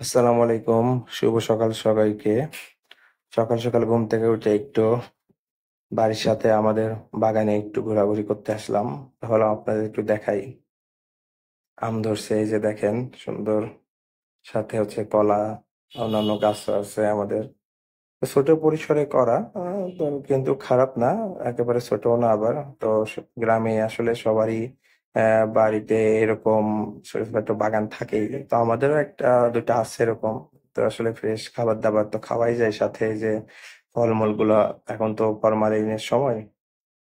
আসসালামু আলাইকুম। শুভ সকাল সবাইকে। সকাল, সকাল ঘুম থেকে উঠে একটু বাড়ির সাথে আমাদের বাগানে একটু ঘোরাঘুরি করতে আসলাম। ভাবলাম আপনাদের একটু দেখাই। আম ধরছে এই যে দেখেন সুন্দর। সাথে হচ্ছে কলা, অন্যান্য গাছও আছে আমাদের। ছোট পরিসরে করা তো কিন্তু খারাপ না, একেবারে ছোটও না আবার। তো গ্রামে আসলে সবারই বাড়িতে এরকম ছোটখাটো বাগান থাকেই। তো আমাদেরও ১টা ২টা আছে এরকম। তো আসলে ফ্রেশ খাবার-দাবার তো খাওয়াই যায়। সাথে এই যে ফলমূলগুলা এখন তো ফরমালিনের সময়।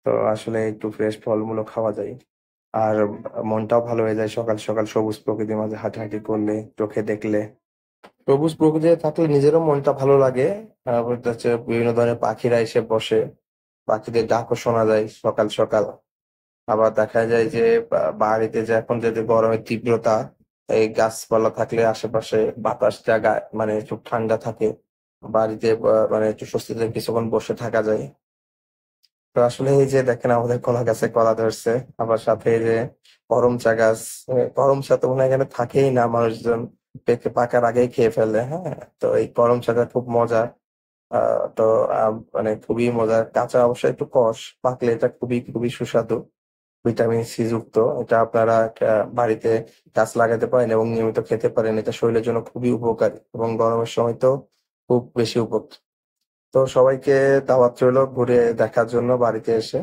তো আসলে একটু ফ্রেশ ফলমূলও খাওয়া যায়। আর মনটাও ভালো হয়ে যায় সকাল, সকাল সবুজ প্রকৃতির মাঝে হাঁটাহাঁটি করলে, চোখে দেখলে। সবুজ প্রকৃতিতে থাকলে নিজেরও মনটা ভালো লাগে। তারপর হচ্ছে বিভিন্ন ধরনের পাখিরা এসে বসে। পাখিদের ডাকও শোনা যায় সকাল, সকাল। আবার দেখা যায় যে বাড়িতে যে এখন যে গরমের তীব্রতা, এই গাছপালা থাকলে আশেপাশে বাতাসটা মানে একটু ঠান্ডা থাকে। বাড়িতে মানে একটু স্বস্তিতে কিছুক্ষণ বসে থাকা যায়। তো আসলে এই যে দেখেন আমাদের কলা গাছে কলা ধরছে। আবার সাথে এই যে করম চা গাছ, করম চা তো মনে হয় এখানে থাকেই না, মানুষজন পেকে পাকার আগেই খেয়ে ফেলে, হ্যাঁ? তো এই করম চাটা খুব মজার। তো মানে খুবই মজার। কাঁচা অবশ্যই একটু কষ, পাকলে এটা খুবই, খুবই সুস্বাদু। ভিটামিন সি যুক্ত। এটা আপনারা বাড়িতে গাছ লাগাতে পারেন এবং নিয়মিত খেতে পারেন। এটা শরীরের জন্য খুবই উপকারী এবং গরমের সময় তো খুব বেশি তো সবাইকে দাওয়াত রইলো ঘুরে দেখার জন্য বাড়িতে এসে।